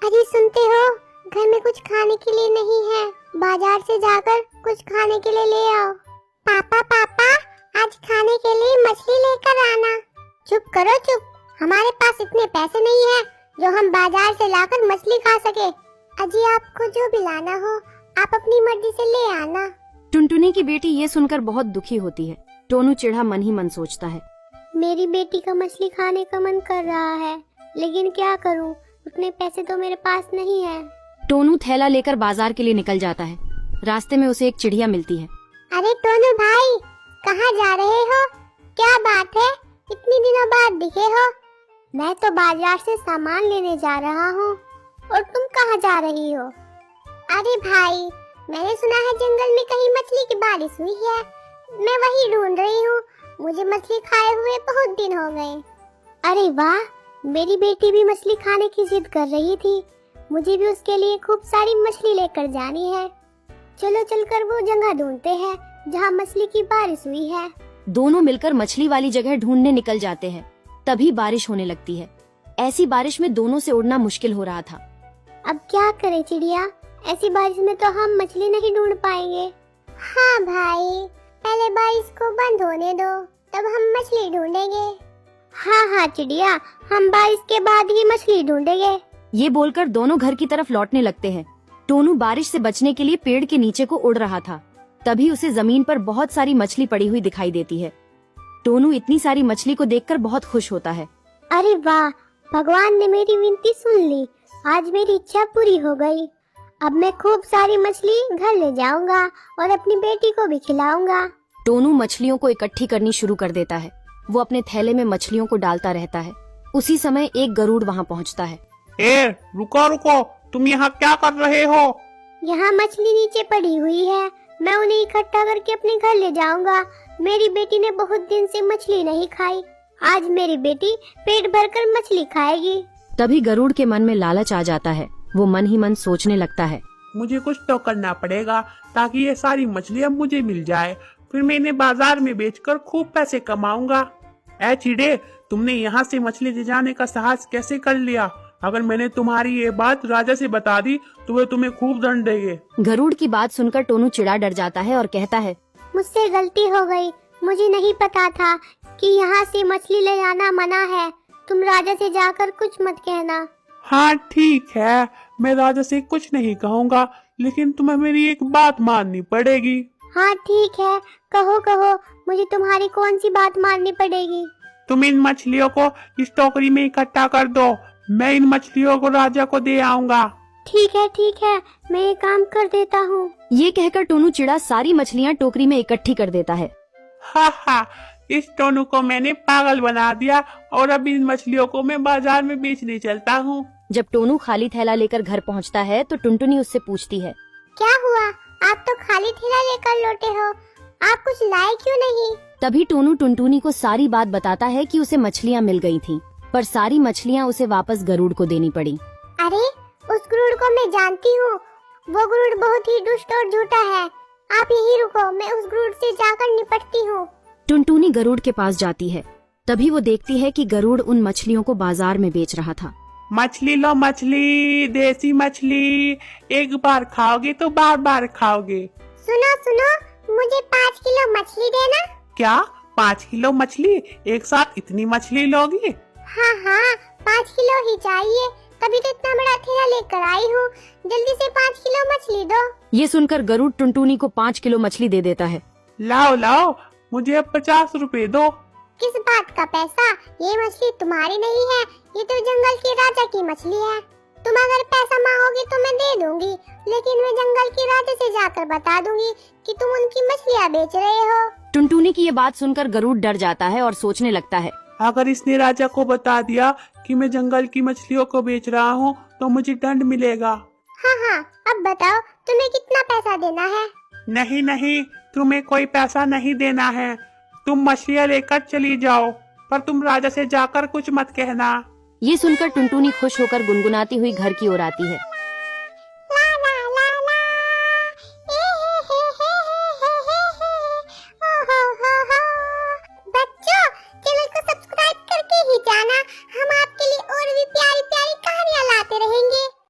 अरे सुनते हो, घर में कुछ खाने के लिए नहीं है, बाजार से जाकर कुछ खाने के लिए ले आओ। पापा पापा, आज खाने के लिए मछली लेकर आना। चुप करो चुप, हमारे पास इतने पैसे नहीं है जो हम बाजार से लाकर मछली खा सके। अजी आपको जो भी लाना हो आप अपनी मर्जी से ले आना। टुनटुनी की बेटी ये सुनकर बहुत दुखी होती है। टोनू चिढ़ा मन ही मन सोचता है, मेरी बेटी का मछली खाने का मन कर रहा है, लेकिन क्या करूं, उतने पैसे तो मेरे पास नहीं है। टोनू थैला लेकर बाजार के लिए निकल जाता है। रास्ते में उसे एक चिड़िया मिलती है। अरे टोनू भाई, कहाँ जा रहे हो? क्या बात है, इतनी दिनों बाद दिखे हो? मैं तो बाजार से सामान लेने जा रहा हूँ, और तुम कहाँ जा रही हो? अरे भाई, मैंने सुना है जंगल में कहीं मछली की बारिश हुई है, मैं वही ढूंढ रही हूँ। मुझे मछली खाए हुए बहुत दिन हो गए। अरे वाह, मेरी बेटी भी मछली खाने की जिद कर रही थी, मुझे भी उसके लिए खूब सारी मछली लेकर जानी है। चलो चलकर वो जगह ढूंढते हैं जहाँ मछली की बारिश हुई है। दोनों मिलकर मछली वाली जगह ढूंढने निकल जाते हैं। तभी बारिश होने लगती है। ऐसी बारिश में दोनों से उड़ना मुश्किल हो रहा था। अब क्या करें चिड़िया, ऐसी बारिश में तो हम मछली नहीं ढूंढ पाएंगे। हाँ भाई, पहले बारिश को बंद होने दो, तब हम मछली ढूंढेंगे। हाँ हाँ चिड़िया, हम बारिश के बाद ही मछली ढूंढेंगे। ये बोलकर दोनों घर की तरफ लौटने लगते हैं। टोनू बारिश से बचने के लिए पेड़ के नीचे को उड़ रहा था। तभी उसे जमीन पर बहुत सारी मछली पड़ी हुई दिखाई देती है। टोनू इतनी सारी मछली को देखकर बहुत खुश होता है। अरे वाह, भगवान ने मेरी विनती सुन ली, आज मेरी इच्छा पूरी हो गई। अब मैं खूब सारी मछली घर ले जाऊंगा और अपनी बेटी को भी खिलाऊंगा। टोनू मछलियों को इकट्ठी करनी शुरू कर देता है। वो अपने थैले में मछलियों को डालता रहता है। उसी समय एक गरुड़ वहाँ पहुँचता है। रुको रुको, तुम यहाँ क्या कर रहे हो? यहाँ मछली नीचे पड़ी हुई है, मैं उन्हें इकट्ठा करके अपने घर ले जाऊंगा। मेरी बेटी ने बहुत दिन से मछली नहीं खाई, आज मेरी बेटी पेट भरकर मछली खाएगी। तभी गरुड़ के मन में लालच आ जाता है। वो मन ही मन सोचने लगता है, मुझे कुछ तो करना पड़ेगा ताकि ये सारी मछलियाँ मुझे मिल जाए, फिर मैं इन्हें बाजार में बेचकर खूब पैसे कमाऊंगा। ऐ चिड़े, तुमने यहाँ से मछली ले जाने का साहस कैसे कर लिया? अगर मैंने तुम्हारी ये बात राजा से बता दी तो वे तुम्हें खूब दंड देंगे। गरुड़ की बात सुनकर टोनू चिड़ा डर जाता है और कहता है, मुझसे गलती हो गई, मुझे नहीं पता था कि यहाँ से मछली ले जाना मना है। तुम राजा से जाकर कुछ मत कहना। हाँ ठीक है, मैं राजा से कुछ नहीं कहूँगा, लेकिन तुम्हें मेरी एक बात माननी पड़ेगी। हाँ ठीक है, कहो कहो, मुझे तुम्हारी कौन सी बात माननी पड़ेगी? तुम इन मछलियों को इस टोकरी में इकट्ठा कर दो, मैं इन मछलियों को राजा को दे आऊंगा। ठीक है, मैं ये काम कर देता हूँ। ये कहकर टोनू चिड़ा सारी मछलियाँ टोकरी में इकट्ठी कर देता है। हा, इस टोनू को मैंने पागल बना दिया और अब इन मछलियों को मैं बाजार में बेचने चलता हूँ। जब टोनू खाली थैला लेकर घर पहुँचता है तो टुनटुनी उससे पूछती है, क्या हुआ, आप तो खाली थैला लेकर लौटे हो, आप कुछ लाए क्यों नहीं? तभी टोनू टुनटुनी को सारी बात बताता है कि उसे मछलियाँ मिल गई थीं, पर सारी मछलियाँ उसे वापस गरुड़ को देनी पड़ी। अरे, उस गरुड़ को मैं जानती हूँ, वो गरुड़ बहुत ही दुष्ट और झूठा है। आप यहीं रुको, मैं उस गरुड़ से जाकर निपटती हूँ। टुनटुनी गरुड़ के पास जाती है। तभी वो देखती है कि गरुड़ उन मछलियों को बाजार में बेच रहा था। मछली लो मछली, देसी मछली, एक बार खाओगे तो बार बार खाओगे। सुनो, मुझे 5 किलो मछली देना। क्या 5 किलो मछली? एक साथ इतनी मछली लोगी? हाँ, 5 किलो ही चाहिए, तभी तो इतना बड़ा थैला लेकर आई हूँ। जल्दी से 5 किलो मछली दो। ये सुनकर गरुड़ टुनटुनी को 5 किलो मछली दे देता है। लाओ, मुझे अब 50 रुपए दो। किस बात का पैसा? ये मछली तुम्हारी नहीं है, ये तो जंगल के राजा की मछली है। तुम अगर पैसा मांगोगे तो मैं दे दूंगी, लेकिन मैं जंगल के राजा से जाकर बता दूंगी कि तुम उनकी मछलियाँ बेच रहे हो। टुनटुनी की ये बात सुनकर गरुड़ डर जाता है और सोचने लगता है, अगर इसने राजा को बता दिया कि मैं जंगल की मछलियों को बेच रहा हूँ तो मुझे दंड मिलेगा। हाँ, अब बताओ तुम्हें कितना पैसा देना है? नहीं, तुम्हें कोई पैसा नहीं देना है, तुम मछलियाँ लेकर चली जाओ, पर तुम राजा से जाकर कुछ मत कहना। ये सुनकर टुनटुनी खुश होकर गुनगुनाती हुई घर की ओर आती है।